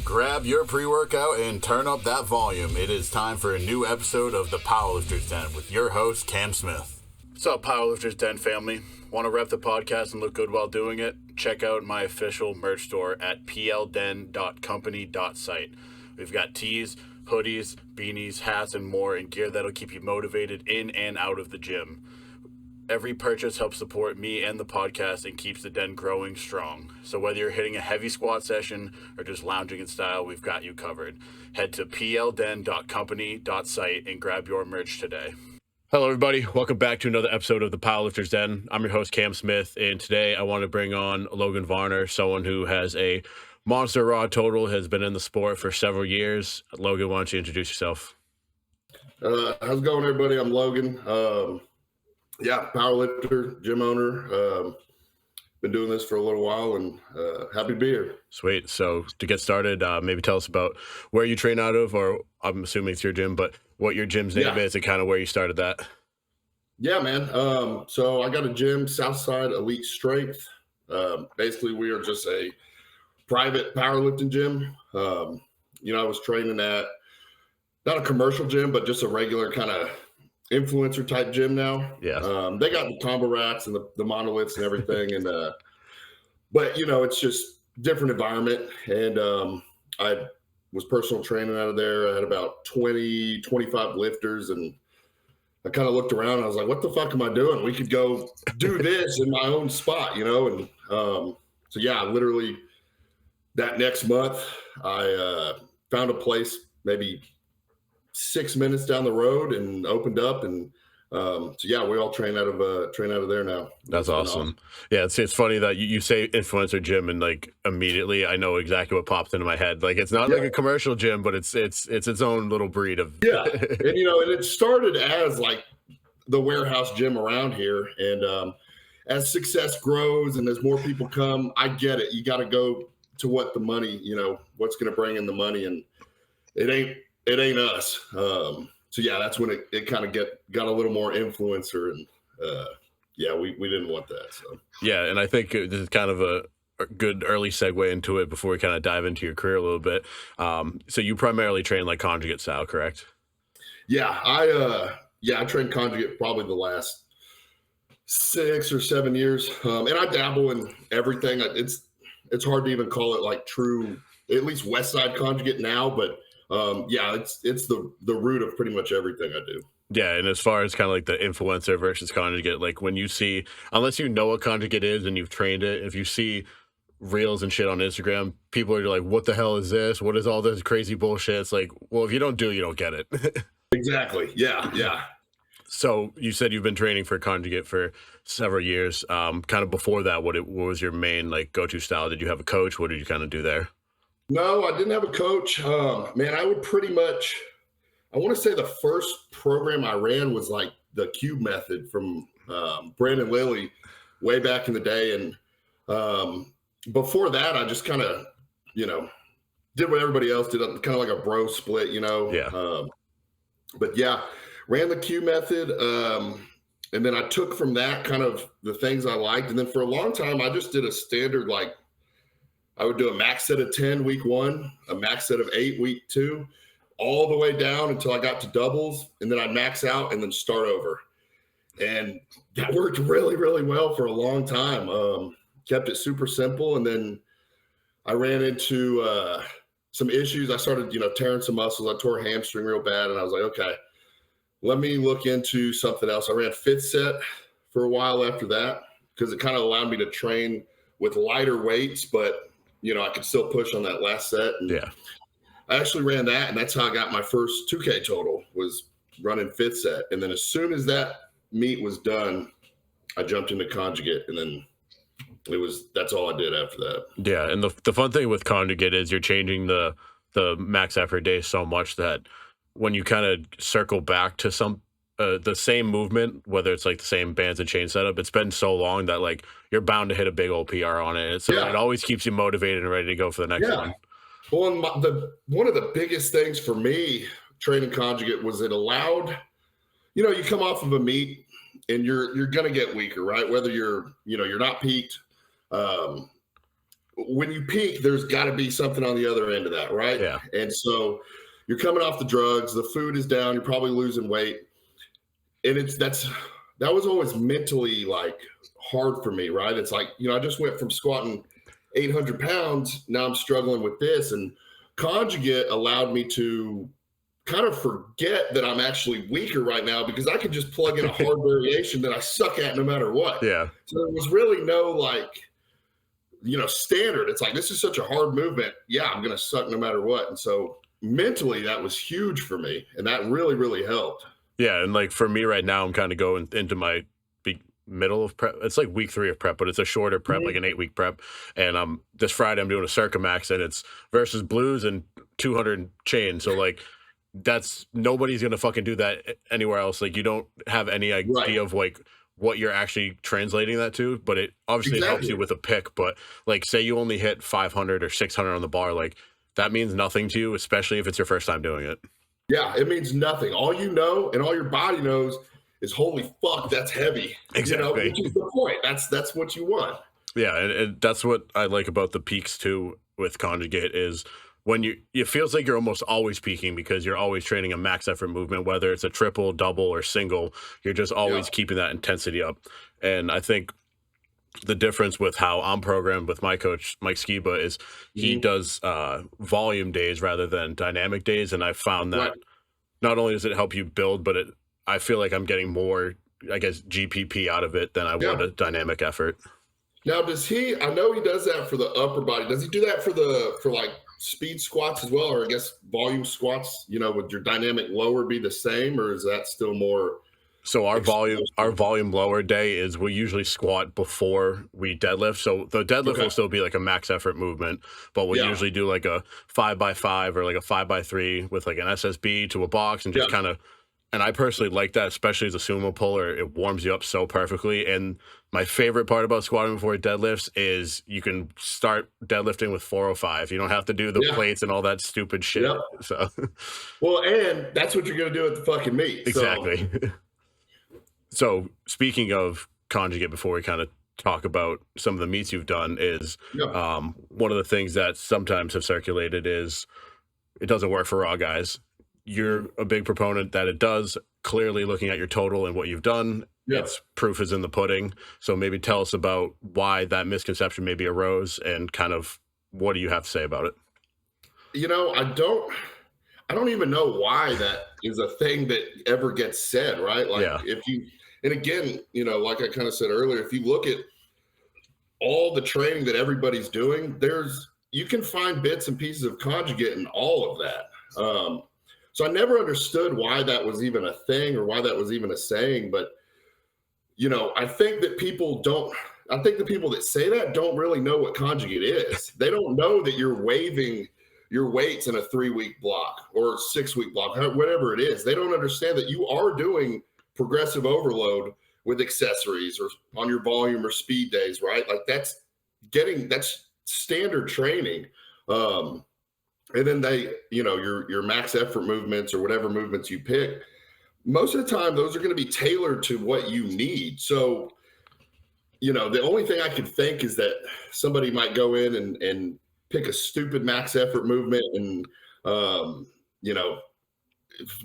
Grab your pre-workout and turn up that volume. It is time for a new episode of the Powerlifter's Den with your host, Cam Smith. What's up, Powerlifter's Den family? Want to rep the podcast and look good while doing it? Check out my official merch store at plden.company.site. We've got tees, hoodies, beanies, hats, and more, and gear that'll keep you motivated in and out of the gym. Every purchase helps support me and the podcast and keeps the den growing strong. So whether you're hitting a heavy squat session or just lounging in style, we've got you covered. Head to plden.company.site and grab your merch today. Hello, everybody. Welcome back to another episode of the Powerlifter's Den. I'm your host, Cam Smith, and today I want to bring on Logan Varner, someone who has a monster raw total, has been in the sport for several years. Logan, why don't you introduce yourself? How's it going, everybody? I'm Logan. Powerlifter, gym owner. Been doing this for a little while and happy to be here. Sweet. So to get started, maybe tell us about where you train out of, or I'm assuming it's your gym, but what your gym's name is and kind of where you started that. Yeah, man. So I got a gym, Southside Elite Strength. Basically, we are just a private powerlifting gym. I was training at not a commercial gym, but just a regular kind of influencer type gym now. Yeah. They got the combo racks and the monoliths and everything. And, but it's just different environment. And, I was personal training out of there. I had about 20, 25 lifters, and I kind of looked around and I was like, what the fuck am I doing? We could go do this in my own spot, And, literally that next month I, found a place maybe 6 minutes down the road and opened up, and we all train out of there now. That's awesome. Yeah, it's funny that you say influencer gym, and like immediately I know exactly what popped into my head. Like it's not like a commercial gym, but it's its own little breed of and it started as like the warehouse gym around here, and as success grows and as more people come, I get it. You got to go to what the money, what's going to bring in the money, and it ain't us. That's when it kind of got a little more influencer, and we didn't want that. So and I think this is kind of a good early segue into it before we kind of dive into your career a little bit. So you primarily train like conjugate style, correct? Yeah, I trained conjugate probably the last 6 or 7 years, and I dabble in everything. It's hard to even call it like true, at least West Side conjugate now, but it's the root of pretty much everything I do. Yeah, and as far as kind of like the influencer versus conjugate, like when you see, unless you know what conjugate is and you've trained it, if you see reels and shit on Instagram, people are like, what the hell is this? What is all this crazy bullshit? It's like, well, if you don't do it, you don't get it. Exactly. Yeah. So you said you've been training for conjugate for several years. Kind of before that, what was your main like go-to style? Did you have a coach? What did you kind of do there? No, I didn't have a coach. Man, I would pretty much, I want to say the first program I ran was like the cube method from Brandon Lilly way back in the day. And before that, I just kind of, did what everybody else did, kind of like a bro split, Yeah. Ran the cube method. And then I took from that kind of the things I liked. And then for a long time, I just did a standard, like, I would do a max set of 10 week 1, a max set of 8 week 2, all the way down until I got to doubles, and then I'd max out and then start over. And that worked really, really well for a long time. Kept it super simple, and then I ran into some issues. I started, tearing some muscles. I tore a hamstring real bad, and I was like, okay, let me look into something else. I ran fifth set for a while after that because it kind of allowed me to train with lighter weights, but I could still push on that last set. And I actually ran that, and that's how I got my first 2K total, was running fifth set. And then as soon as that meet was done, I jumped into conjugate, and then that's all I did after that. Yeah, and the fun thing with conjugate is you're changing the max effort day so much that when you kind of circle back to the same movement, whether it's like the same bands and chain setup, it's been so long that like you're bound to hit a big old PR on it. So it always keeps you motivated and ready to go for the next one. Well, and one of the biggest things for me training conjugate was it allowed, you come off of a meet and you're going to get weaker, right? Whether you're not peaked, when you peak, there's got to be something on the other end of that, right? Yeah. And so you're coming off the drugs, the food is down, you're probably losing weight, and that was always mentally like hard for me, right? It's like, I just went from squatting 800 pounds, now I'm struggling with this, and conjugate allowed me to kind of forget that I'm actually weaker right now because I can just plug in a hard variation that I suck at no matter what. Yeah. So there was really no like, standard. It's like, this is such a hard movement. Yeah, I'm going to suck no matter what. And so mentally, that was huge for me. And that really, really helped. Yeah. And like for me right now, I'm kind of going into my middle of prep. It's like week 3 of prep, but it's a shorter prep, like an 8-week prep. And this Friday I'm doing a Circa Max, and it's versus blues and 200 chain. So like nobody's gonna fucking do that anywhere else. Like you don't have any idea of like what you're actually translating that to, but it obviously helps you with a pick. But like say you only hit 500 or 600 on the bar, like that means nothing to you, especially if it's your first time doing it. Yeah, it means nothing. All you know and all your body knows is, holy fuck, that's heavy. Exactly. Which is the point. That's what you want. Yeah, and that's what I like about the peaks too with conjugate is when it feels like you're almost always peaking because you're always training a max effort movement, whether it's a triple, double, or single, you're just always keeping that intensity up. And I think the difference with how I'm programmed with my coach, Mike Skiba, is he does volume days rather than dynamic days. And I found that not only does it help you build, but I feel like I'm getting more, I guess, GPP out of it than I would a dynamic effort. Now, I know he does that for the upper body. Does he do that for like speed squats as well? Or I guess volume squats, would your dynamic lower be the same, or is that still more? So our volume lower day is we usually squat before we deadlift. So the deadlift will still be like a max effort movement, but we'll usually do like a 5x5 or like a 5x3 with like an SSB to a box and just kind of. And I personally like that, especially as a sumo puller. It warms you up so perfectly. And my favorite part about squatting before deadlifts is you can start deadlifting with 405. You don't have to do the plates and all that stupid shit. Yep. So, well, and that's what you're going to do at the fucking meet. Exactly. So speaking of conjugate, before we kind of talk about some of the meets you've done, is one of the things that sometimes have circulated is it doesn't work for raw guys. You're a big proponent that it does. Clearly, looking at your total and what you've done, it's proof is in the pudding. So maybe tell us about why that misconception maybe arose and kind of what do you have to say about it? I don't even know why that is a thing that ever gets said, right? Like and again, like I kind of said earlier, if you look at all the training that everybody's doing, you can find bits and pieces of conjugate in all of that. So I never understood why that was even a thing or why that was even a saying. But, I think that the people that say that don't really know what conjugate is. They don't know that you're waiving your weights in a 3-week block or 6-week block, whatever it is. They don't understand that you are doing progressive overload with accessories or on your volume or speed days, right? Like that's standard training. And then your max effort movements or whatever movements you pick, most of the time, those are going to be tailored to what you need. So, the only thing I could think is that somebody might go in and pick a stupid max effort movement and,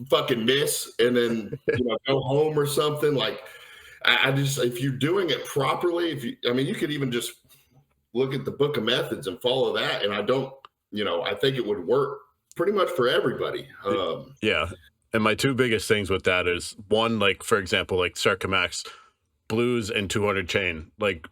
fucking miss and then, go home or something. Like, if you're doing it properly, you could even just look at the book of methods and follow that. And I think it would work pretty much for everybody. Yeah. And my two biggest things with that is one, like, for example, like Circa Max, blues and 200 chain. Like,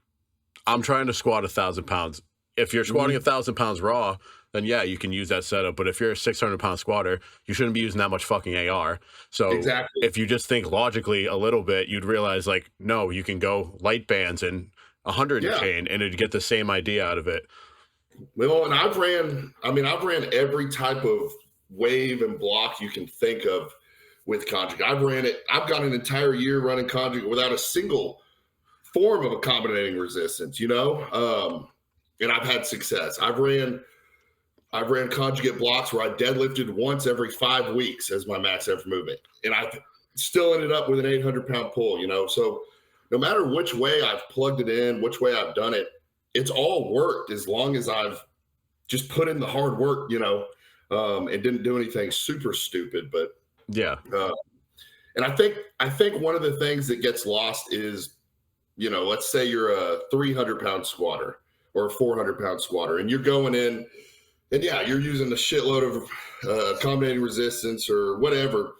I'm trying to squat 1,000 pounds. If you're squatting 1,000 pounds raw, then you can use that setup. But if you're a 600-pound squatter, you shouldn't be using that much fucking AR. So if you just think logically a little bit, you'd realize like, no, you can go light bands and 100 chain and it'd get the same idea out of it. Well, and I've ran every type of wave and block you can think of with conjugate. I've got an entire year running conjugate without a single form of accommodating resistance, and I've had success. I've ran conjugate blocks where I deadlifted once every 5 weeks as my max effort movement, and I've still ended up with an 800-pound pull, So no matter which way I've plugged it in, which way I've done it, it's all worked as long as I've just put in the hard work, and didn't do anything super stupid. But Yeah. uh, and I think one of the things that gets lost is, let's say you're a 300-pound squatter or a 400-pound squatter, and you're going in, and yeah, you're using a shitload of accommodating resistance or whatever.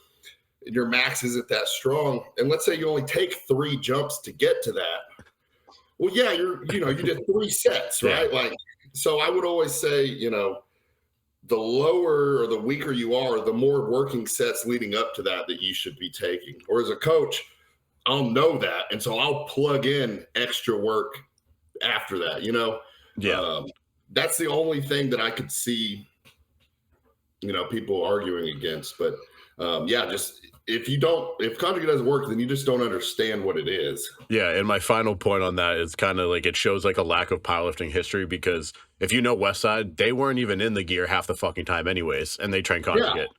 And your max isn't that strong, and let's say you only take 3 jumps to get to that. Well, yeah, you did 3 sets, Yeah. right? Like, so I would always say, the lower or the weaker you are, the more working sets leading up to that you should be taking. Or as a coach, I'll know that, and so I'll plug in extra work after that. Yeah. That's the only thing that I could see, people arguing against. But yeah, just if conjugate doesn't work, then you just don't understand what it is. Yeah, and my final point on that is kind of like it shows like a lack of powerlifting history because if you know Westside, they weren't even in the gear half the fucking time anyways, and they train Yeah. conjugate.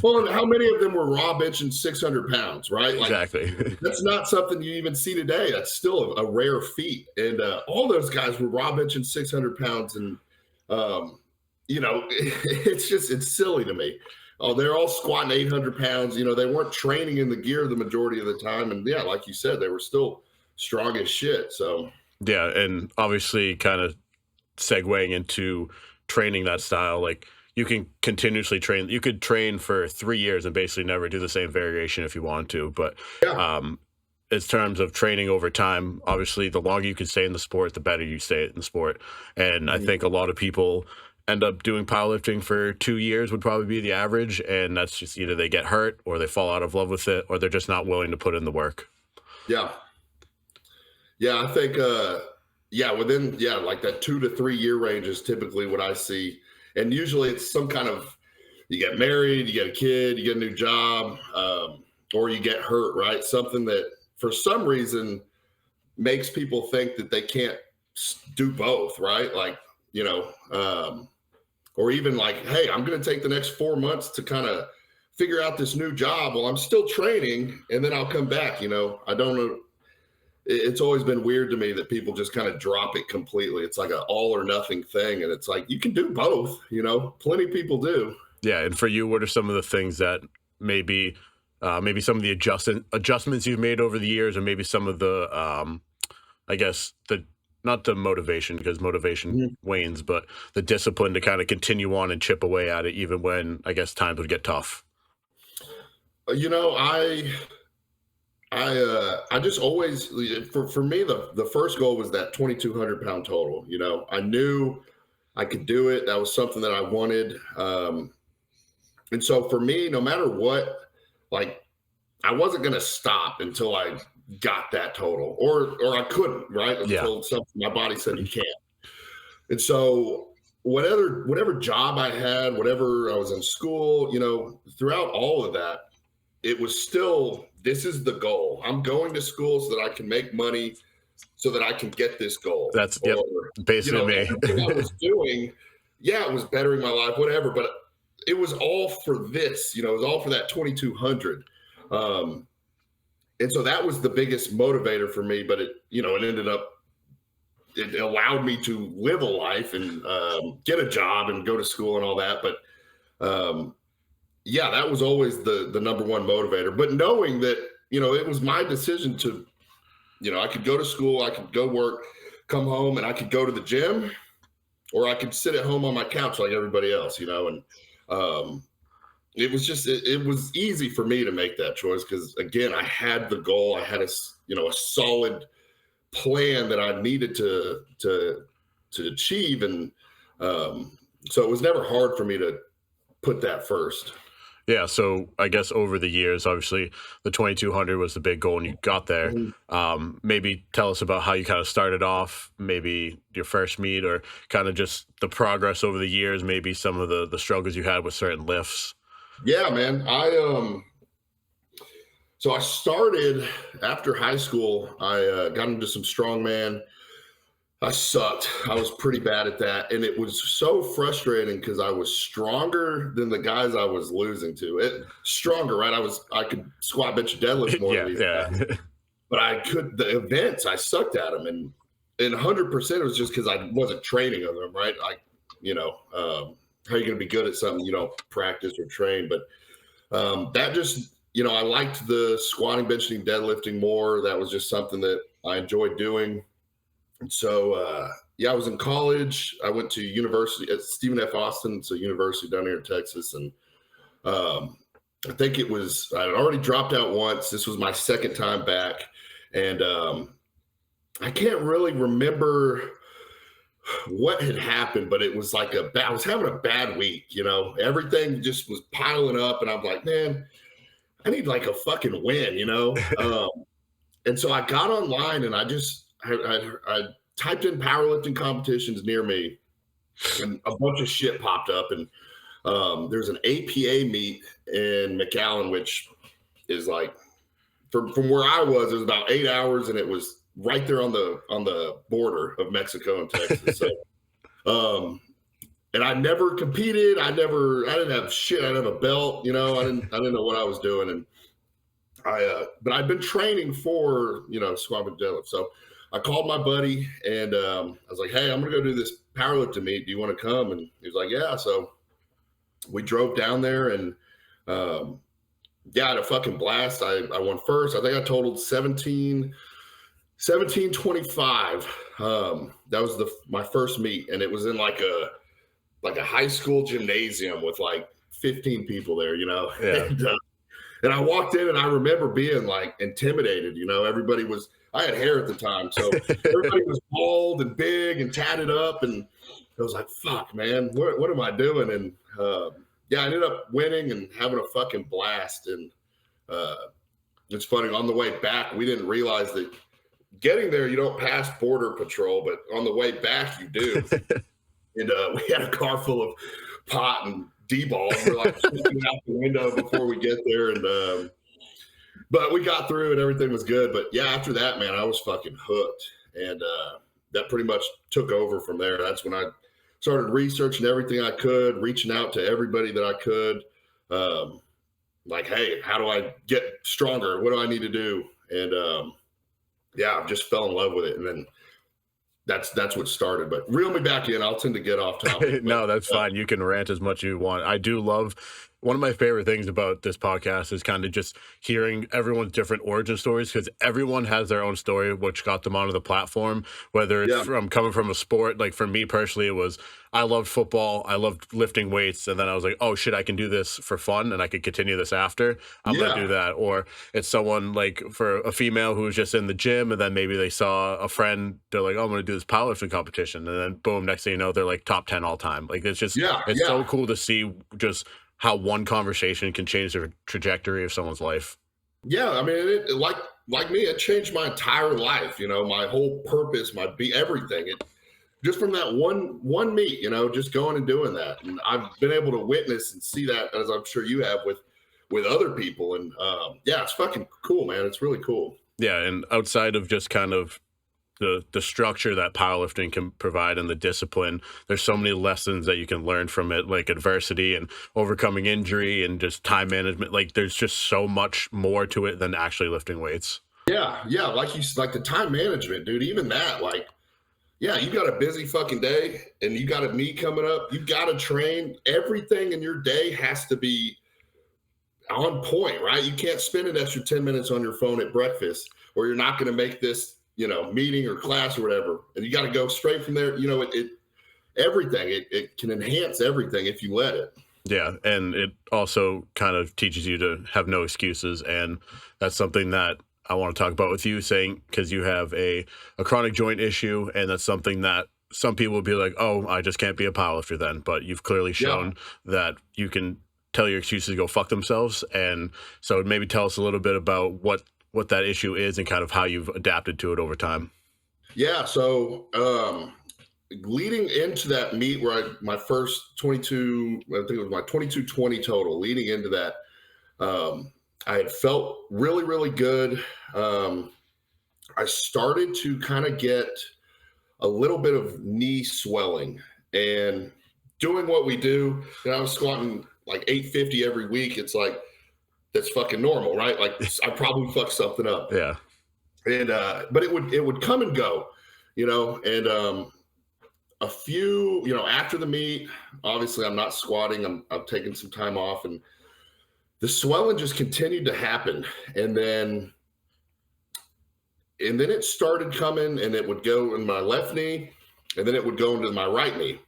Well, and how many of them were raw benching 600 pounds, right? Like, Exactly. that's not something you even see today. That's still a rare feat. And all those guys were raw benching 600 pounds. And, it's silly to me. Oh, they're all squatting 800 pounds. They weren't training in the gear the majority of the time. And yeah, like you said, they were still strong as shit. So, Yeah, and obviously kind of segueing into training that style, like you can continuously train. You could train for 3 years and basically never do the same variation if you want to. But yeah. in terms of training over time, obviously the longer you can stay in the sport, the better you stay in the sport. And I think a lot of people end up doing powerlifting for 2 years would probably be the average. And that's just either they get hurt or they fall out of love with it or they're just not willing to put in the work. Yeah. Yeah. I think, like that 2 to 3 year range is typically what I see. And usually it's some kind of, you get married, you get a kid, you get a new job, or you get hurt, right? Something that for some reason makes people think that they can't do both, right? Like, or even like, hey, I'm going to take the next 4 months to kind of figure out this new job while I'm still training, and then I'll come back. I don't know. It's always been weird to me that people just kind of drop it completely. It's like an all or nothing thing. And it's like, you can do both, plenty of people do. Yeah. And for you, what are some of the things that maybe some of the adjustments you've made over the years, or maybe some of the, I guess not the motivation because motivation wanes, but the discipline to kind of continue on and chip away at it, even when I guess times would get tough. I just always, for me, the first goal was that 2,200-pound total. I knew I could do it. That was something that I wanted. And so for me, no matter what, like, I wasn't going to stop until I got that total, or I couldn't, right? Until my body said you can't. And so whatever job I had, whatever I was in school, throughout all of that, it was still, this is the goal. I'm going to school so that I can make money so that I can get this goal. That's basically me. Everything I was doing, it was bettering my life, whatever, but it was all for this, it was all for that 2,200. And so that was the biggest motivator for me, but it allowed me to live a life and get a job and go to school and all that. But that was always the number one motivator. But knowing that, it was my decision to, I could go to school, I could go work, come home, and I could go to the gym, or I could sit at home on my couch like everybody else, and it was just, it was easy for me to make that choice because, again, I had the goal. I had a solid plan that I needed to achieve. And so it was never hard for me to put that first. Yeah, so I guess over the years, obviously, the 2,200 was the big goal, and you got there. Maybe tell us about how you kind of started off, maybe your first meet, or kind of just the progress over the years, maybe some of the struggles you had with certain lifts. Yeah, man. So I started after high school. I got into some strongman. I sucked. I was pretty bad at that. And it was so frustrating because I was stronger than the guys I was losing to. Stronger, right? I could squat, bench, and deadlift more than these guys. But the events, I sucked at them. And and 100% it was just because I wasn't training on them, right? Like, how are you going to be good at something you don't practice or train? But that just, I liked the squatting, benching, deadlifting more. That was just something that I enjoyed doing. And so, I was in college. I went to university at Stephen F. Austin, so university down here in Texas. And I think I'd already dropped out once. This was my second time back. And I can't really remember what had happened, but it was like I was having a bad week, everything just was piling up. And I'm like, man, I need like a fucking win, and so I got online and I typed in powerlifting competitions near me, and a bunch of shit popped up. And there's an APA meet in McAllen, which is like from where I was, it was about 8 hours, and it was right there on the border of Mexico and Texas. So, and I never competed. I didn't have shit. I didn't have a belt. I didn't know what I was doing. And but I'd been training for, squat and deadlift. So I called my buddy and I was like, hey, I'm going to go do this powerlifting meet. Do you want to come? And he was like, yeah. So we drove down there and, I had a fucking blast. I won first. I think I totaled 1725. That was my first meet. And it was in like a high school gymnasium with like 15 people there, Yeah. And I walked in and I remember being like intimidated, I had hair at the time. So everybody was bald and big and tatted up. And I was like, fuck, man, what am I doing? And I ended up winning and having a fucking blast. And it's funny, on the way back, we didn't realize that getting there, you don't pass border patrol, but on the way back, you do. And we had a car full of pot and D-balls. We're like shooting out the window before we get there. And but we got through and everything was good. But yeah, after that, man, I was fucking hooked. And that pretty much took over from there. That's when I started researching everything I could, reaching out to everybody that I could. Like, hey, how do I get stronger? What do I need to do? And I just fell in love with it. And then that's what started. But reel me back in. I'll tend to get off topic. No, that's fine. You can rant as much as you want. I do love, one of my favorite things about this podcast is kind of just hearing everyone's different origin stories, because everyone has their own story which got them onto the platform, whether it's from coming from a sport. Like for me personally, it was I loved football, I loved lifting weights, and then I was like, oh shit, I can do this for fun and I could continue this after. I'm gonna do that. Or it's someone like for a female who's just in the gym and then maybe they saw a friend, they're like, oh, I'm gonna do this powerlifting competition, and then boom, next thing you know, they're like top 10 all time. Like it's just it's so cool to see just how one conversation can change the trajectory of someone's life. Yeah, I mean, like me, it changed my entire life. My whole purpose, everything. It just from that one meet, just going and doing that, and I've been able to witness and see that, as I'm sure you have with other people, and it's fucking cool, man. It's really cool. Yeah, and outside of just kind of the structure that powerlifting can provide and the discipline, there's so many lessons that you can learn from it, like adversity and overcoming injury and just time management. Like there's just so much more to it than actually lifting weights. Yeah, like the time management, dude. Even that, like, you got a busy fucking day and you got a meet coming up, you got to train. Everything in your day has to be on point, right? You can't spend an extra 10 minutes on your phone at breakfast, or you're not going to make this meeting or class or whatever. And you got to go straight from there. Everything, it can enhance everything if you let it. Yeah. And it also kind of teaches you to have no excuses. And that's something that I want to talk about with you, saying, because you have a chronic joint issue. And that's something that some people would be like, oh, I just can't be a powerlifter then. But you've clearly shown that you can tell your excuses to go fuck themselves. And so maybe tell us a little bit about what that issue is and kind of how you've adapted to it over time. Yeah. So leading into that meet where my first 22, I think it was my 2220 total, leading into that, I had felt really, really good. I started to kind of get a little bit of knee swelling, and doing what we do, I was squatting like 850 every week. It's like, that's fucking normal, right? Like I probably fucked something up. Yeah. And but it would come and go. and a few, after the meet, obviously I'm not squatting. I'm taking some time off, and the swelling just continued to happen. And then it started coming, and it would go in my left knee, and then it would go into my right knee.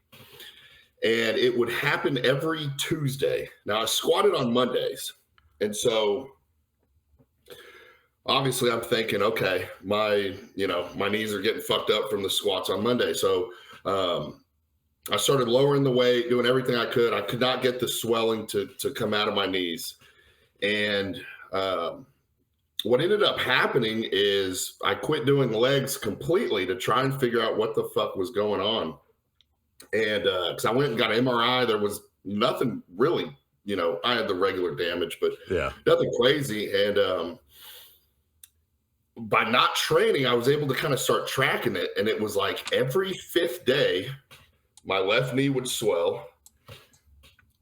And it would happen every Tuesday. Now I squatted on Mondays. And so obviously I'm thinking, okay, my knees are getting fucked up from the squats on Monday. So I started lowering the weight, doing everything I could. I could not get the swelling to come out of my knees. And what ended up happening is I quit doing legs completely to try and figure out what the fuck was going on. And because I went and got an MRI, there was nothing really, I had the regular damage, but nothing crazy. And by not training, I was able to kind of start tracking it. And it was like every 5th day, my left knee would swell.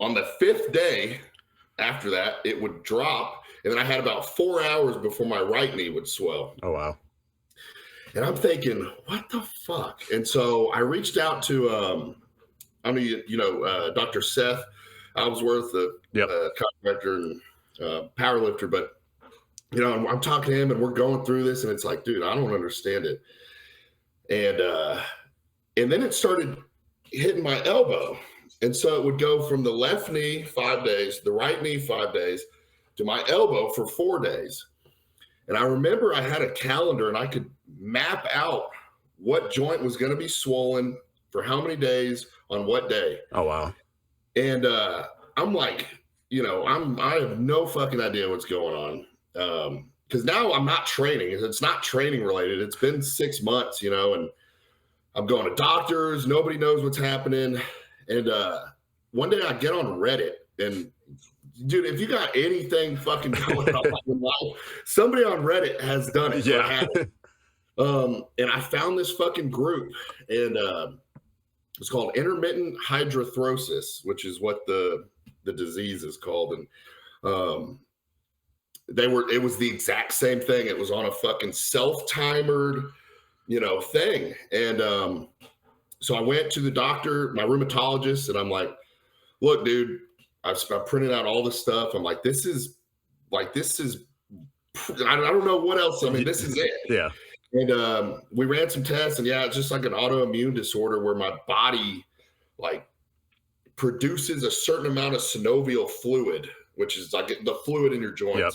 On the 5th day after that, it would drop. And then I had about 4 hours before my right knee would swell. Oh, wow. And I'm thinking, what the fuck? And so I reached out to, Dr. Seth Ellsworth, the chiropractor and powerlifter. But, I'm talking to him, and we're going through this, and it's like, dude, I don't understand it. And then it started hitting my elbow. And so it would go from the left knee 5 days, the right knee 5 days, to my elbow for 4 days. And I remember I had a calendar, and I could map out what joint was going to be swollen for how many days on what day. Oh, wow. And I'm like, I have no fucking idea what's going on. Because now I'm not training. It's not training related. It's been 6 months, and I'm going to doctors. Nobody knows what's happening. And one day I get on Reddit, and dude, if you got anything fucking going on in life, somebody on Reddit has done it. Yeah. And I found this fucking group, and it's called intermittent hydrothrosis, which is what the disease is called. And it was the exact same thing. It was on a fucking self-timered, thing. And so I went to the doctor, my rheumatologist, and I'm like, look, dude, I printed out all this stuff. I'm like, this is, I don't know what else. I mean, this is it. Yeah. And we ran some tests, and it's just like an autoimmune disorder where my body like produces a certain amount of synovial fluid, which is like the fluid in your joints. Yep.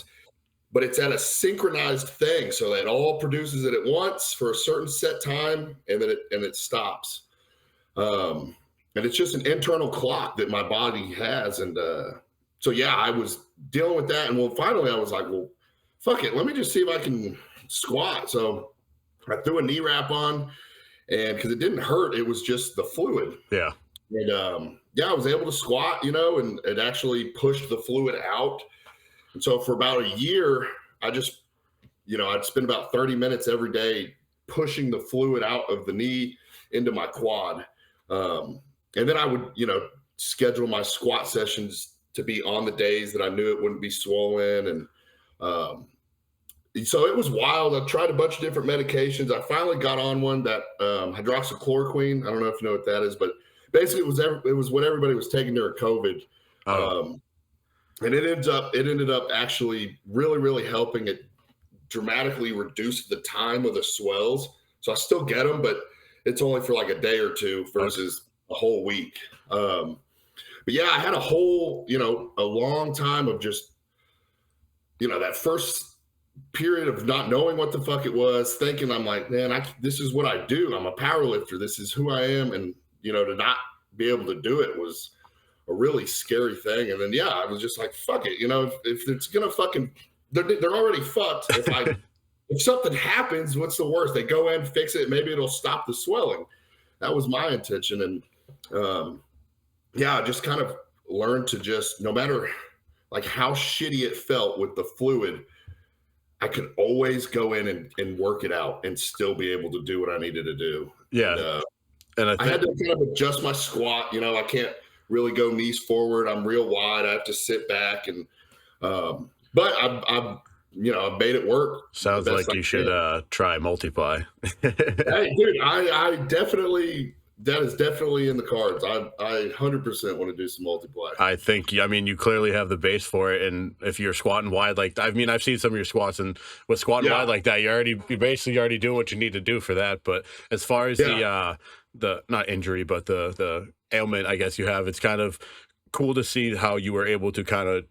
But it's at a synchronized thing, so that it all produces it at once for a certain set time, and then it stops. And it's just an internal clock that my body has. And so I was dealing with that, and finally I was like, well, fuck it, let me just see if I can squat. So I threw a knee wrap on, and because it didn't hurt, it was just the fluid. Yeah. And I was able to squat, and it actually pushed the fluid out. And so for about a year, I just, I'd spend about 30 minutes every day pushing the fluid out of the knee into my quad. And then I would, schedule my squat sessions to be on the days that I knew it wouldn't be swollen. And so it was wild. I tried a bunch of different medications. I finally got on one that hydroxychloroquine. I don't know if you know what that is, but basically it was what everybody was taking during COVID. And it ended up actually really, really helping it dramatically reduce the time of the swells. So I still get them, but it's only for like a day or two versus a whole week. But I had a whole, a long time of just, that first period of not knowing what the fuck it was, thinking I'm like, man, this is what I do. I'm a powerlifter. This is who I am. And, to not be able to do it was a really scary thing. And then, I was just like, fuck it. If it's going to fucking, they're already fucked. If something happens, what's the worst? They go in, fix it. Maybe it'll stop the swelling. That was my intention. And I just kind of learned to just, no matter like how shitty it felt with the fluid, I could always go in and work it out and still be able to do what I needed to do. Yeah. And I had to kind of adjust my squat. I can't really go knees forward. I'm real wide. I have to sit back. And but I made it work the Sounds best like I you should can. try multiply. Hey, dude, I definitely, that is definitely in the cards. I 100% want to do some multiply. I think, I mean, you clearly have the base for it, and if you're squatting wide, like, I mean, I've seen some of your squats, and with squatting Yeah, wide like that, you're basically already doing what you need to do for that. But as far as yeah. the not injury, but the ailment, I guess you have, it's kind of cool to see how you were able to kind of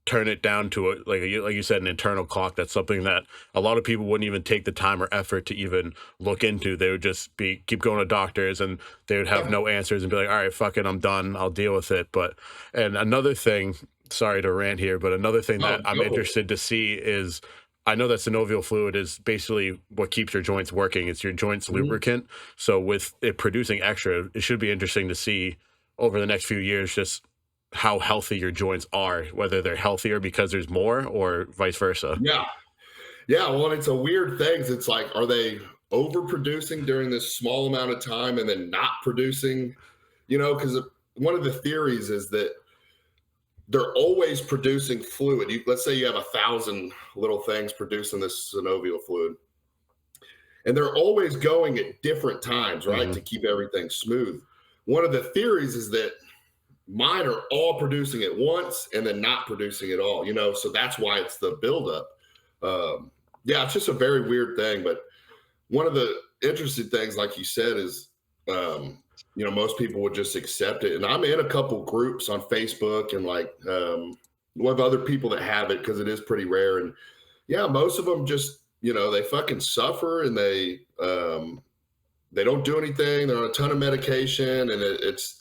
turn it down to like you said, an internal clock. That's something that a lot of people wouldn't even take the time or effort to even look into. They would just keep going to doctors, and they would have Yeah. no answers and be like, all right, fuck it, I'm done, I'll deal with it. But and another thing, sorry to rant here, but another thing Oh, that I'm go for it. interested to see is, I know that synovial fluid is basically what keeps your joints working. It's your joints Mhm. lubricant. So with it producing extra, it should be interesting to see over the next few years just how healthy your joints are, whether they're healthier because there's more or vice versa. Yeah. Yeah. Well, it's a weird thing. It's like, are they overproducing during this small amount of time and then not producing? Because one of the theories is that they're always producing fluid. Let's say you have 1,000 little things producing this synovial fluid, and they're always going at different times, right, to Hmm. keep everything smooth. One of the theories is that mine are all producing at once and then not producing at all, so that's why it's the buildup. Yeah, it's just a very weird thing. But one of the interesting things, like you said, is most people would just accept it. And I'm in a couple groups on Facebook and like with other people that have it because it is pretty rare. And yeah, most of them just they fucking suffer and they don't do anything. They're on a ton of medication, and it's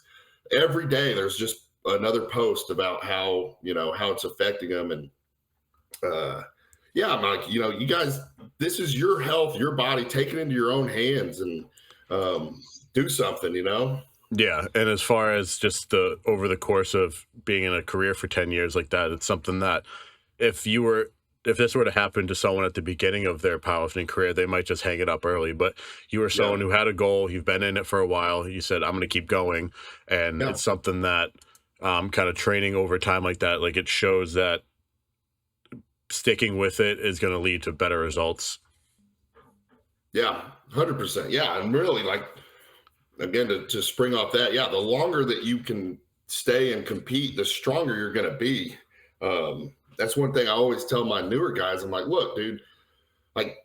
every day there's just another post about how it's affecting them. And yeah, I'm like, you guys, this is your health, your body. Take it into your own hands and do something. Yeah, and as far as just the over the course of being in a career for 10 years like that, it's something that if you were if this were to happen to someone at the beginning of their powerlifting career, they might just hang it up early. But you were Yeah, someone who had a goal, you've been in it for a while, you said, I'm going to keep going. And yeah, it's something that kind of training over time like that, like it shows that sticking with it is going to lead to better results. yeah, 100%. Yeah, and really, like, again, to spring off that, yeah, the longer that you can stay and compete, the stronger you're going to be. That's one thing I always tell my newer guys. I'm like, look, dude, like,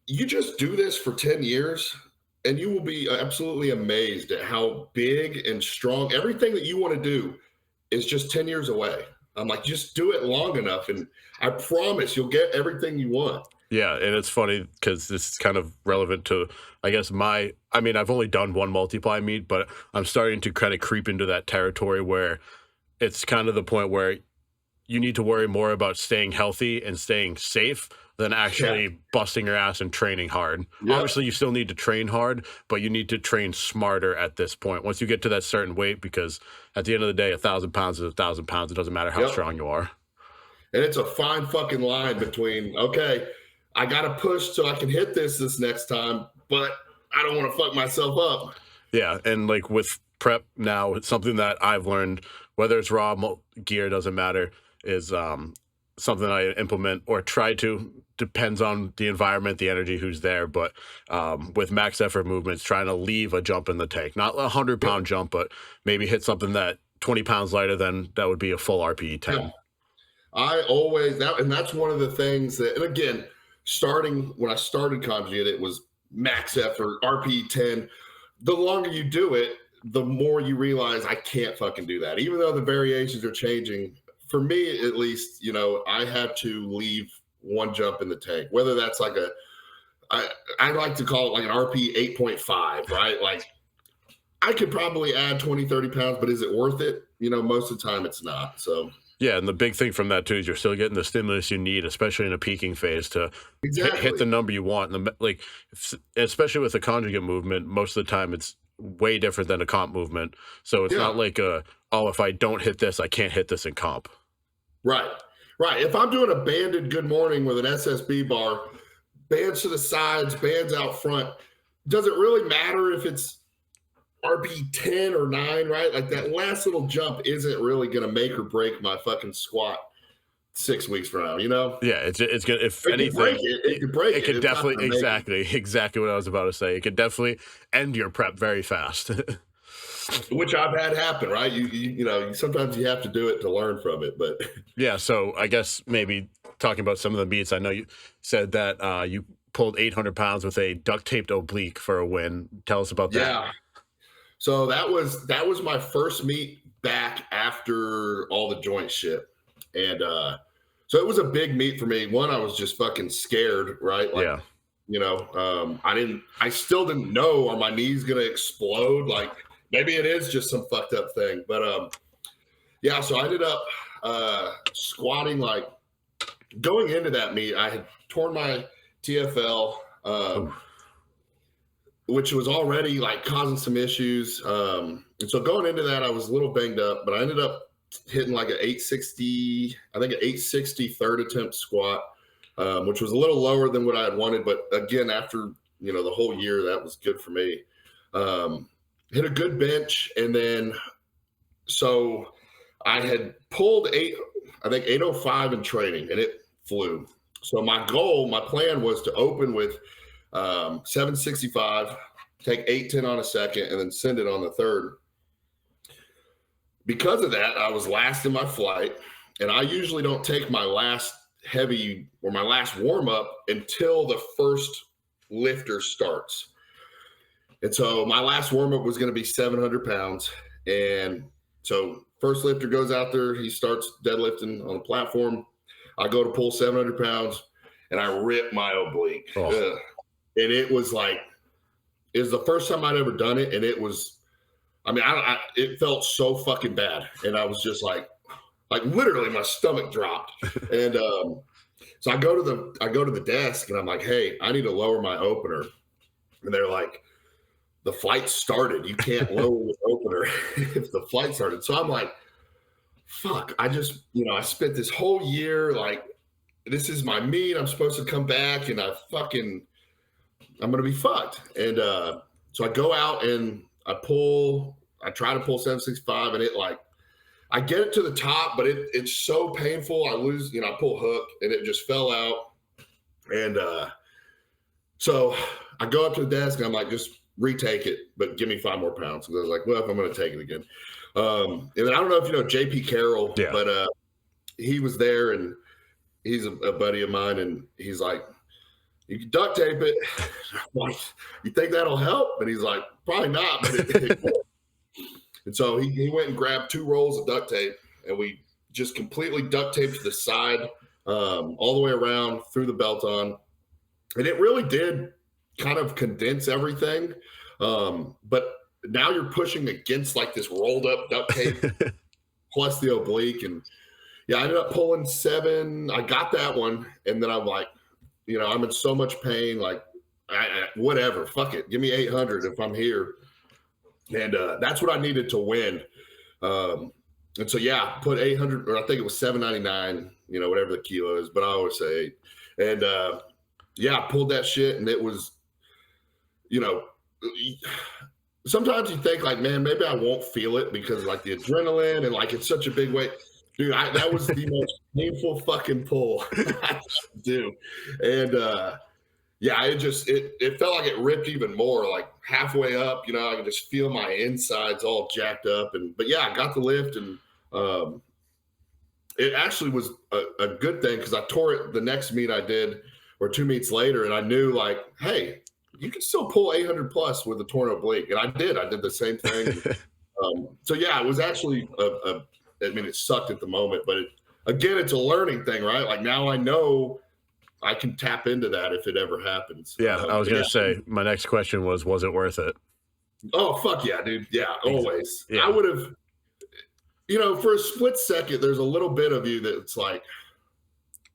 you just do this for 10 years and you will be absolutely amazed at how big and strong everything that you want to do is just 10 years away. I'm like, just do it long enough, and I promise you'll get everything you want. Yeah, and it's funny because this is kind of relevant to, I guess, I mean, I've only done one multiply meet, but I'm starting to kind of creep into that territory where it's kind of the point where you need to worry more about staying healthy and staying safe than Yeah. actually busting your ass and training hard. Yep. Obviously, you still need to train hard, but you need to train smarter at this point. Once you get to that certain weight, because at the end of the day, 1,000 pounds is 1,000 pounds. It doesn't matter how Yep. strong you are. And it's a fine fucking line between, okay, I got to push so I can hit this next time, but I don't want to fuck myself up. Yeah, and like with prep now, it's something that I've learned, whether it's raw gear, doesn't matter, is something I implement or try to, depends on the environment, the energy, who's there. But with max effort movements, trying to leave a jump in the tank, not a hundred Yep. pound jump, but maybe hit something that 20 pounds lighter than that would be a full RPE Yeah. 10. I always that, and that's one of the things that, and again, starting when I started conjugate, it was max effort, RP 10. The longer you do it, the more you realize I can't fucking do that. Even though the variations are changing, for me at least, I have to leave one jump in the tank, whether that's like I like to call it like an RP 8.5, right? Like I could probably add 20, 30 pounds, but is it worth it? Most of the time it's not. So Yeah, and the big thing from that too is you're still getting the stimulus you need, especially in a peaking phase, to hit the exactly. number you want. And like, especially with the conjugate movement, most of the time it's way different than a comp movement. So it's Yeah. not like oh, if I don't hit this, I can't hit this in comp. Right. Right. If I'm doing a banded good morning with an SSB bar, bands to the sides, bands out front, does it really matter if it's RP 10 or 9, right? Like that last little jump isn't really going to make or break my fucking squat. 6 weeks from now, you know? Yeah, it's good. If It could break anything, it. It could break it it. could It's not definitely gonna make it. exactly what I was about to say. It could definitely end your prep very fast. Which I've had happen, right? You know, sometimes you have to do it to learn from it, but Yeah, so I guess maybe talking about some of the meets, I know you said that you pulled 800 pounds with a duct taped oblique for a win. Tell us about that. yeah. So that was my first meet back after all the joint shit. And so it was a big meet for me. One, I was just fucking scared, right? Like, Yeah. you know, I still didn't know, are my knees gonna explode? Like maybe it is just some fucked up thing. But yeah, so I ended up squatting, like going into that meet, I had torn my TFL, Oof. which was already like causing some issues. And so going into that, I was a little banged up, but I ended up hitting like an 860, I think an 860 third attempt squat, which was a little lower than what I had wanted. But again, after, you know, the whole year, that was good for me. Hit a good bench. And then, so I had pulled I think 805 in training, and it flew. So my goal, my plan was to open with 765, take 810 on a second, and then send it on the third. Because of that, I was last in my flight, and I usually don't take my last heavy or my last warm up until the first lifter starts. And so my last warm up was going to be 700 pounds. And so first lifter goes out there, he starts deadlifting on the platform. I go to pull 700 pounds, and I rip my oblique. Oh. And it was like, it was the first time I'd ever done it. And it was, I mean, it felt so fucking bad. And I was just like literally my stomach dropped. And so I go to the desk, and I'm like, hey, I need to lower my opener. And they're like, the flight started. You can't lower the opener if the flight started. So I'm like, fuck, I just, you know, I spent this whole year, like, this is my meet. I'm supposed to come back, and I'm going to be fucked. And so I go out and I try to pull 765, and it, like, I get it to the top, but it's so painful. I lose, you know, I pull hook, and it just fell out. And so I go up to the desk, and I'm like, just retake it, but give me 5 more pounds. Because I was like, well, if I'm going to take it again. And then I don't know if you know JP Carroll, Yeah. but he was there, and he's a buddy of mine, and he's like, you can duct tape it. Like, you think that'll help? And he's like, probably not, but it will. And so he went and grabbed 2 rolls of duct tape, and we just completely duct taped the side all the way around through the belt on. And it really did kind of condense everything. But now you're pushing against like this rolled up duct tape plus the oblique. And yeah, I ended up pulling 7. I got that one. And then I'm like, you know, I'm in so much pain. Like, whatever, fuck it. Give me 800 if I'm here. And that's what I needed to win. And so, yeah, put 800, or I think it was 799, you know, whatever the kilo is, but I always say 8. And yeah, I pulled that shit, and it was, you know, sometimes you think like, man, maybe I won't feel it because like the adrenaline and like it's such a big weight. Dude, that was the most painful fucking pull I could do. And yeah, it felt like it ripped even more, like halfway up, you know, I could just feel my insides all jacked up. But yeah, I got the lift, and it actually was a good thing because I tore it the next meet I did, or 2 meets later, and I knew like, hey, you can still pull 800 plus with a torn oblique. And I did the same thing. So yeah, it was actually I mean, it sucked at the moment, but again, it's a learning thing, right? Like now I know I can tap into that if it ever happens. Yeah, I was going to say, my next question was it worth it? Oh, fuck yeah, dude. Yeah, always. Yeah. I would have, you know, for a split second, there's a little bit of you that's like,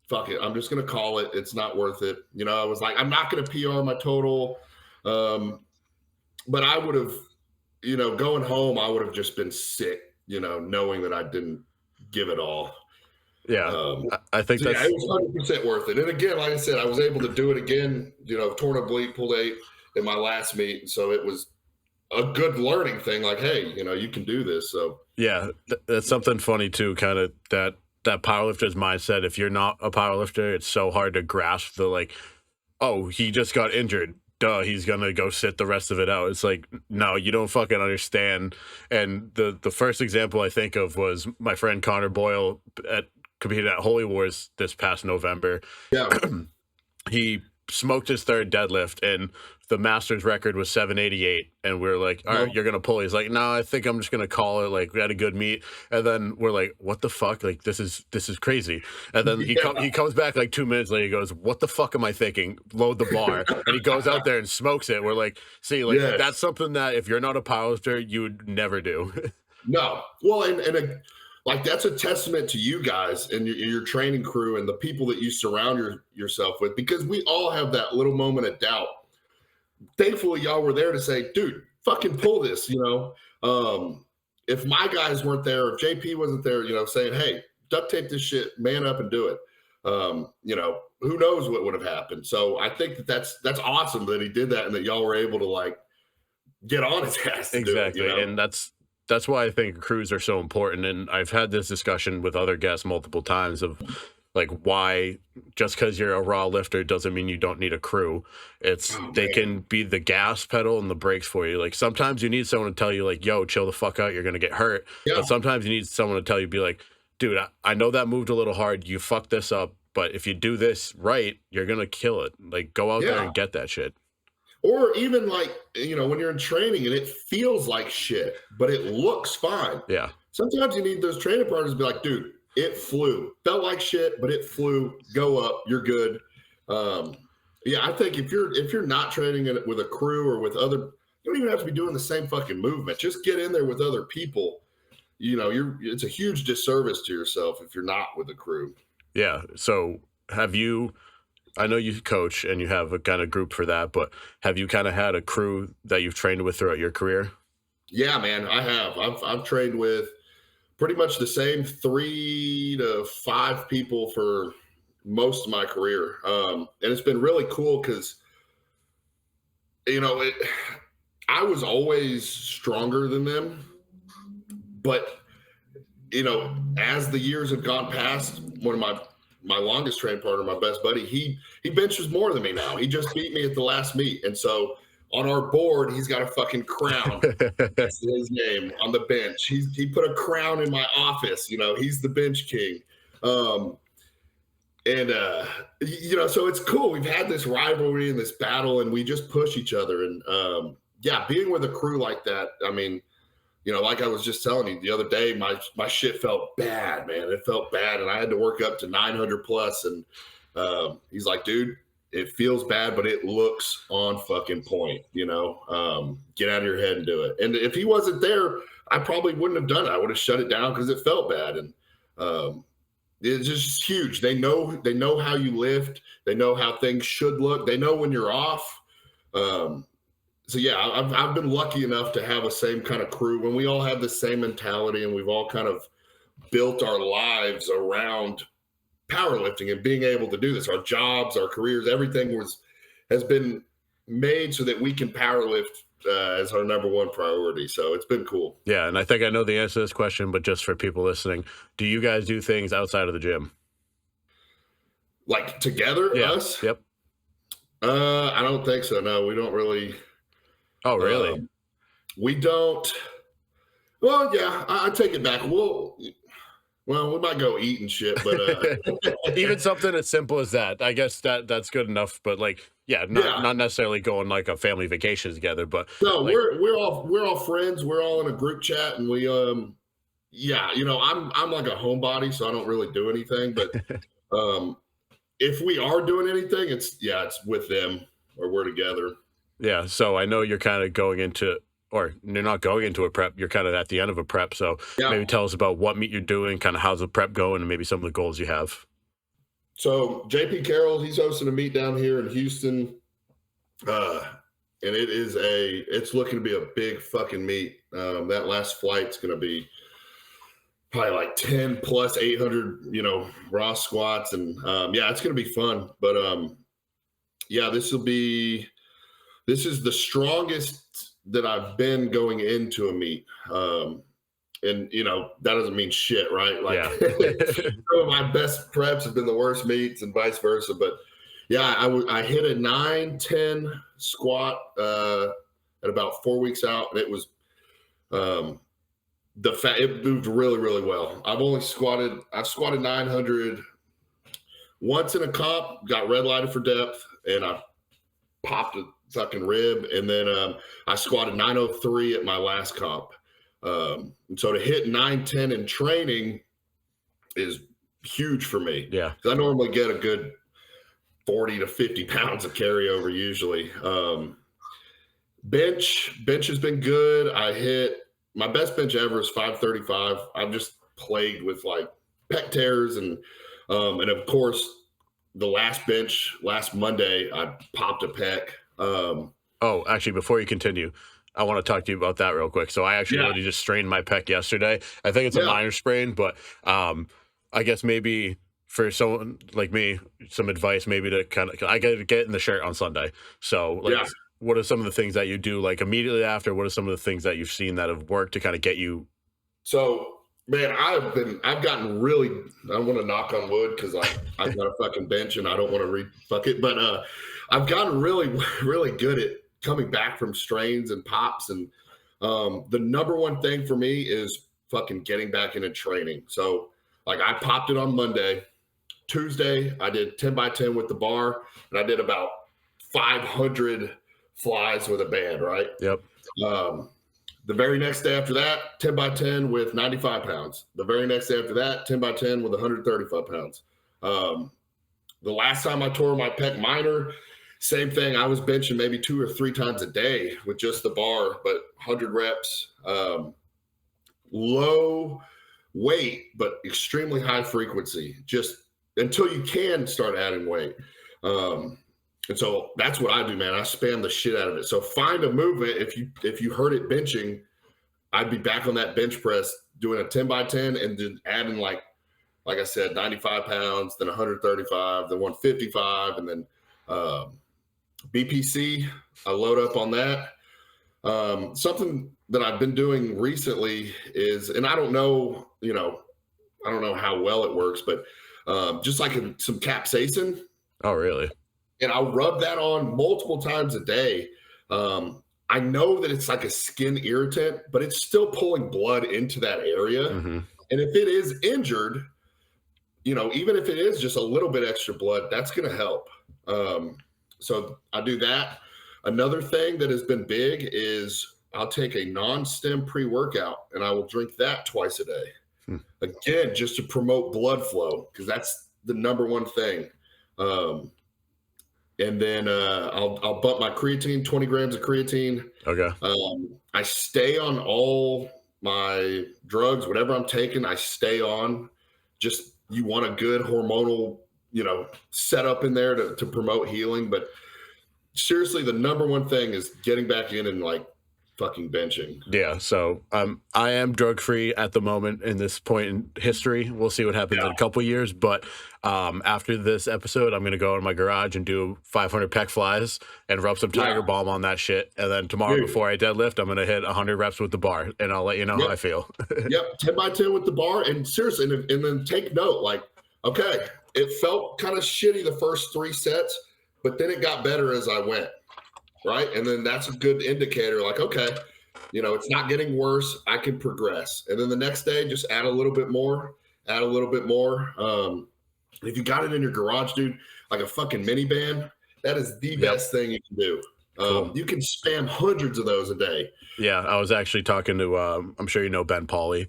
fuck it, I'm just going to call it. It's not worth it. You know, I was like, I'm not going to PR my total. But I would have, you know, going home, I would have just been sick, you know, knowing that I didn't give it all. Yeah, I think so that's, yeah, it was 100% worth it. And again, like I said, I was able to do it again, you know, torn oblique, pulled 8 in my last meet. So it was a good learning thing. Like, hey, you know, you can do this. So yeah, that's something funny too, kind of that that powerlifter's mindset. If you're not a powerlifter, it's so hard to grasp the like, oh, he just got injured. Duh, he's gonna go sit the rest of it out. It's like, no, you don't fucking understand. And the first example I think of was my friend Connor Boyle at competed at Holy Wars this past November. Yeah. He smoked his third deadlift, and the master's record was 788, and we are like, all right, you're gonna pull. He's like, no, I think I'm just gonna call it. Like, we had a good meet. And then we're like, what the fuck, like this is crazy. And then he comes back like 2 minutes later. He goes, what the fuck am I thinking? Load the bar. And he goes out there and smokes it. We're like, see, like that's something that if you're not a powerlifter, you would never do. No. Well, like that's a testament to you guys and your training crew and the people that you surround yourself with, because we all have that little moment of doubt. Thankfully, y'all were there to say, dude, fucking pull this, you know. If my guys weren't there, if JP wasn't there, you know, saying, hey, duct tape this shit, man up and do it. You know, who knows what would have happened. So I think that's awesome that he did that and that y'all were able to like get on his ass. Exactly. Do it, you know? And that's why I think crews are so important. And I've had this discussion with other guests multiple times of like why just because you're a raw lifter doesn't mean you don't need a crew. It's they can be the gas pedal and the brakes for you. Like sometimes you need someone to tell you like, yo, chill the fuck out, you're gonna get hurt. But sometimes you need someone to tell you, be like, dude, I know that moved a little hard, you fucked this up, but if you do this right, you're gonna kill it. Like go out there and get that shit. Or even like, you know, when you're in training and it feels like shit, but it looks fine. Yeah. Sometimes you need those training partners to be like, dude, it flew. Felt like shit, but it flew. Go up. You're good. Yeah, I think if you're not training in it with a crew or with other, you don't even have to be doing the same fucking movement. Just get in there with other people. You know, it's a huge disservice to yourself if you're not with a crew. Yeah. So have you, I know you coach and you have a kind of group for that, but have you kind of had a crew that you've trained with throughout your career? Yeah, man, I have. I've trained with pretty much the same 3 to 5 people for most of my career. And it's been really cool because, you know, I was always stronger than them. But, you know, as the years have gone past, one of my longest trained partner, my best buddy, he benches more than me now. He just beat me at the last meet. And so on our board, he's got a fucking crown. That's his name on the bench. He put a crown in my office. You know, he's the bench king. You know, so it's cool. We've had this rivalry and this battle, and we just push each other. And yeah, being with a crew like that, I mean, you know, like I was just telling you the other day, my shit felt bad, man. It felt bad, and I had to work up to 900 plus. And he's like, dude, it feels bad, but it looks on fucking point, you know. Get out of your head and do it. And if he wasn't there, I probably wouldn't have done it. I would have shut it down because it felt bad. And it's just huge. They know how you lift. They know how things should look. They know when you're off. So yeah, I've been lucky enough to have a same kind of crew when we all have the same mentality and we've all kind of built our lives around powerlifting and being able to do this. Our jobs, our careers, everything has been made so that we can powerlift as our number one priority. So it's been cool. Yeah, and I think I know the answer to this question, but just for people listening, do you guys do things outside of the gym? Like together, us? Yep. I don't think so. No, we don't really. Oh, really? We don't. Well, yeah, I take it back. Well, we might go eat and shit, but even something as simple as that, I guess that's good enough. But like, not necessarily going like a family vacation together, but no, like, we're all friends. We're all in a group chat, and we yeah, you know, I'm like a homebody, so I don't really do anything. But if we are doing anything, it's with them or we're together. Yeah, so I know you're kind of going into, or you're not going into a prep, you're kind of at the end of a prep. So maybe tell us about what meet you're doing, kind of how's the prep going, and maybe some of the goals you have. So JP Carroll, he's hosting a meet down here in Houston. And it's looking to be a big fucking meet. That last flight's going to be probably like 10 plus 800, you know, raw squats. And it's going to be fun. But this is the strongest that I've been going into a meet. and that doesn't mean shit, right? Like Yeah. some of my best preps have been the worst meets and vice versa. But yeah, I hit a 9-10 squat at about 4 weeks out, and it was it moved really, really well. I've squatted 900 once in a comp, got red lighted for depth, and I popped a fucking rib, and then I squatted 903 at my last comp. And so to hit 910 in training is huge for me. Yeah. Because I normally get a good 40 to 50 pounds of carryover usually. Bench has been good. I hit my best bench ever is 535. I'm just plagued with like pec tears and of course the last bench last Monday I popped a pec. Oh, actually, before you continue, I want to talk to you about that real quick. So I actually Yeah. literally just strained my pec yesterday. I think it's a Yeah. minor sprain, but I guess maybe for someone like me, some advice maybe to kind of I got to get in the shirt on Sunday. So like, Yeah. what are some of the things that you do like immediately after? What are some of the things that you've seen that have worked to kind of get you? So, man, I've gotten really, I don't want to knock on wood because I've got a fucking bench and I don't want to fuck it, but I've gotten really, really good at coming back from strains and pops. And the number one thing for me is fucking getting back into training. So, like, I popped it on Monday. Tuesday, I did 10 by 10 with the bar, and I did about 500 flies with a band, right? Yep. The very next day after that, 10 by 10 with 95 pounds. The very next day after that, 10 by 10 with 135 pounds. The last time I tore my pec minor, same thing. I was benching maybe 2 or 3 times a day with just the bar, but 100 reps. Low weight, but extremely high frequency, just until you can start adding weight. And so that's what I do, man. I spam the shit out of it. So find a movement. If you hurt it benching, I'd be back on that bench press doing a 10 by 10 and then adding like I said, 95 pounds, then 135, then 155, and then BPC. I load up on that. Something that I've been doing recently is, and I don't know how well it works, but just like some capsaicin. Oh, really? And I'll rub that on multiple times a day. I know that it's like a skin irritant, but it's still pulling blood into that area. Mm-hmm. And if it is injured, even if it is just a little bit extra blood, that's going to help. So I do that. Another thing that has been big is I'll take a non-stem pre-workout and I will drink that twice a day. Again, just to promote blood flow, because that's the number one thing. And then I'll bump my creatine, 20 grams of creatine. Okay. I stay on all my drugs, whatever I'm taking, I stay on. Just you want a good hormonal, setup in there to promote healing. But seriously, the number one thing is getting back in and like fucking benching. Yeah, so I am drug free at the moment in this point in history. We'll see what happens in a couple years, but after this episode, I'm gonna go in my garage and do 500 pec flies and rub some Tiger Balm on that shit. And then tomorrow, before I deadlift, I'm gonna hit 100 reps with the bar, and I'll let you know how I feel. Yep, 10 by 10 with the bar, and seriously, and then take note. Like, okay, it felt kind of shitty the first 3 sets, but then it got better as I went. Right. And then that's a good indicator. Like, okay, it's not getting worse. I can progress. And then the next day, just add a little bit more, If you got it in your garage, dude, like a fucking minivan, that is the best thing you can do. Cool. You can spam hundreds of those a day. Yeah. I was actually talking to, I'm sure you know Ben Pauly.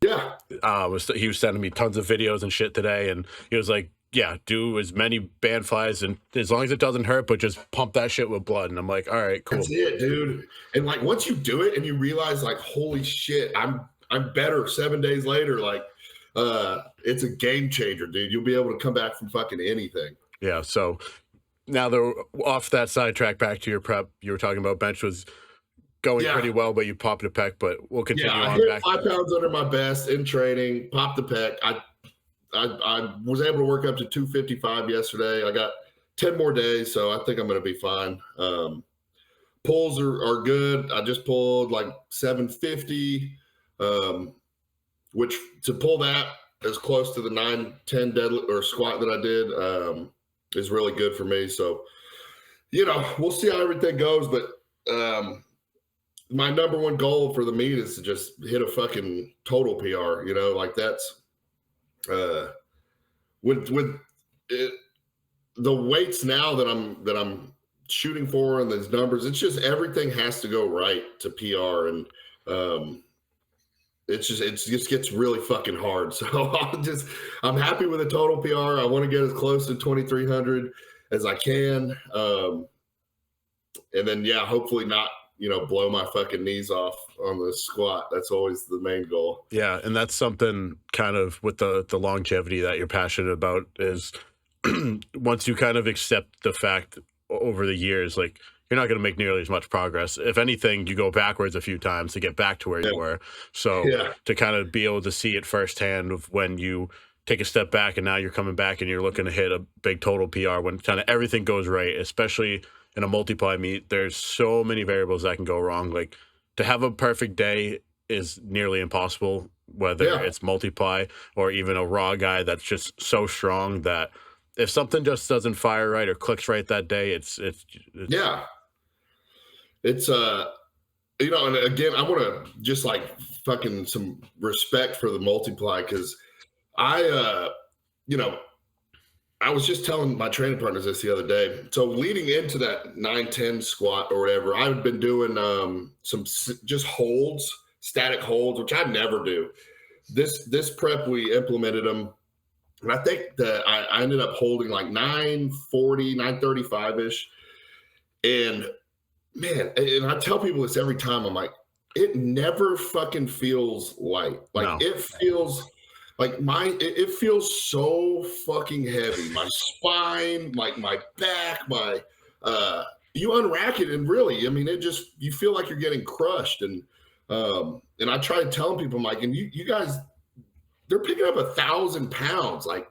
Yeah. He was sending me tons of videos and shit today. And he was like, yeah, do as many band flies and as long as it doesn't hurt, but just pump that shit with blood. And I'm like, all right, cool. That's it, dude. And like once you do it and you realize like, holy shit, I'm better 7 days later. Like, it's a game changer, dude. You'll be able to come back from fucking anything. Yeah. So now they're off that sidetrack back to your prep. You were talking about bench was going pretty well, but you popped a pec. But we'll continue on. I hit 5 pounds under my best in training. Popped the pec. I was able to work up to 255 yesterday. I got 10 more days, so I think I'm going to be fine. Pulls are good. I just pulled like 750. which to pull that as close to the 9-10 deadlift or squat that I did is really good for me. So, we'll see how everything goes. But my number one goal for the meet is to just hit a fucking total PR. Like that's with it, the weights now that I'm shooting for and those numbers. It's just everything has to go right to PR, and it just gets really fucking hard. So I'm happy with the total PR. I want to get as close to 2,300 as I can, and then hopefully not blow my fucking knees off on the squat. That's always the main goal. Yeah, and that's something kind of with the longevity that you're passionate about is once you kind of accept the fact over the years, like you're not going to make nearly as much progress. If anything, you go backwards a few times to get back to where you were. So to kind of be able to see it firsthand of when you take a step back and now you're coming back and you're looking to hit a big total PR when kind of everything goes right, especially in a multiply meet, there's so many variables that can go wrong. Like to have a perfect day is nearly impossible, whether it's multiply or even a raw guy that's just so strong that if something just doesn't fire right or clicks right that day, it's yeah. It's and again, I want to just like fucking some respect for the multiply, because I I was just telling my training partners this the other day. So leading into that 9-10 squat or whatever, I've been doing some just holds, static holds, which I never do. This prep we implemented them, and I think that I ended up holding like 940, 935 ish, and man, and I tell people this every time. I'm like, it never fucking feels light. Like it feels like it feels so fucking heavy. My spine, like my back, you unrack it and really, I mean, you feel like you're getting crushed. And I tried telling people, I'm like, and you guys, they're picking up 1,000 pounds. Like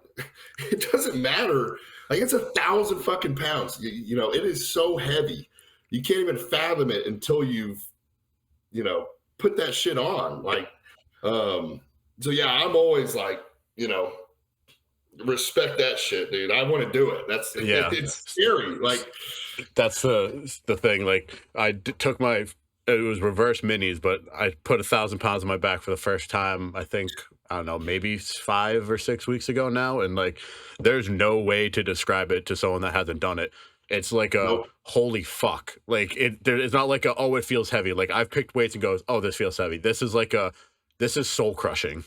it doesn't matter. Like it's 1,000 fucking pounds. It is so heavy. You can't even fathom it until you've, put that shit on. Like, so yeah, I'm always like, respect that shit, dude. I want to do it. It's scary. Like that's the thing. Like took it was reverse minis, but I put 1,000 pounds on my back for the first time. I think, I don't know, maybe 5 or 6 weeks ago now. And like, there's no way to describe it to someone that hasn't done it. It's like holy fuck. Like it's not like it feels heavy. Like I've picked weights and goes, oh, this feels heavy. This is soul crushing.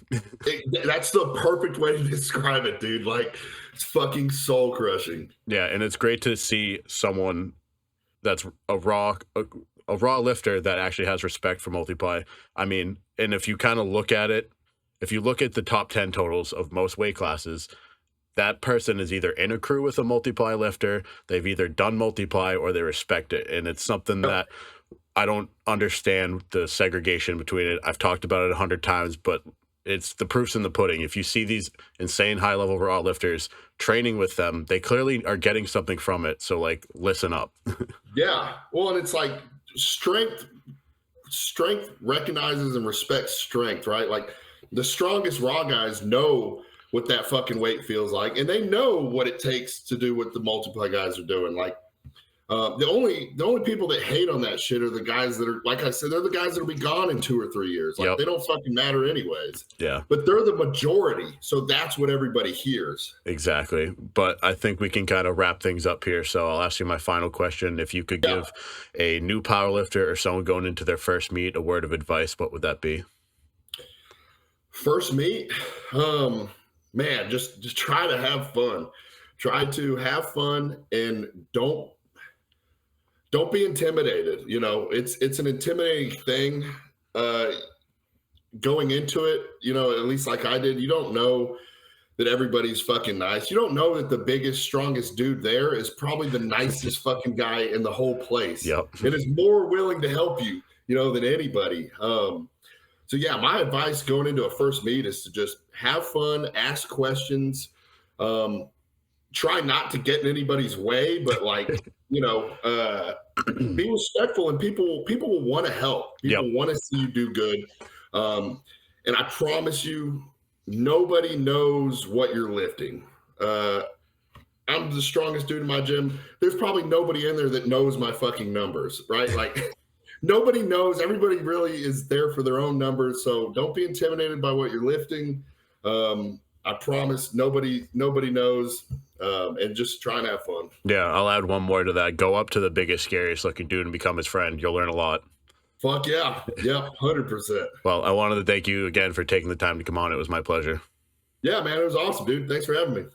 That's the perfect way to describe it, dude. Like it's fucking soul crushing. Yeah. And it's great to see someone that's a raw lifter that actually has respect for multiply. I mean, and if you kind of look at it, if you look at the top 10 totals of most weight classes, that person is either in a crew with a multiply lifter, they've either done multiply, or they respect it. And it's something that I don't understand the segregation between it. I've talked about it 100 times, but it's the proof's in the pudding. If you see these insane high level raw lifters training with them, they clearly are getting something from it. So like, listen up. Yeah. Well, and it's like strength recognizes and respects strength, right? Like the strongest raw guys know what that fucking weight feels like, and they know what it takes to do what the multiply guys are doing. Like the only people that hate on that shit are the guys that are, like I said, they're the guys that'll be gone in 2 or 3 years. Like they don't fucking matter anyways. Yeah. But they're the majority. So that's what everybody hears. Exactly. But I think we can kind of wrap things up here. So I'll ask you my final question. If you could give a new powerlifter or someone going into their first meet a word of advice, what would that be? First meet? Man, just try to have fun. Try to have fun and don't be intimidated. It's an intimidating thing going into it, at least like I did. You don't know that everybody's fucking nice. You don't know that the biggest, strongest dude there is probably the nicest fucking guy in the whole place. Yep. And is more willing to help you, than anybody. So yeah, my advice going into a first meet is to just have fun, ask questions, try not to get in anybody's way, but like, be respectful, and people will want to help. People want to see you do good. And I promise you, nobody knows what you're lifting. I'm the strongest dude in my gym. There's probably nobody in there that knows my fucking numbers, right? Like nobody knows. Everybody really is there for their own numbers. So don't be intimidated by what you're lifting. I promise nobody knows. And just try and have fun. Yeah, I'll add one more to that. Go up to the biggest, scariest looking dude and become his friend. You'll learn a lot. Fuck yeah. Yeah, 100%. Well, I wanted to thank you again for taking the time to come on. It was my pleasure. Yeah, man, it was awesome, dude. Thanks for having me.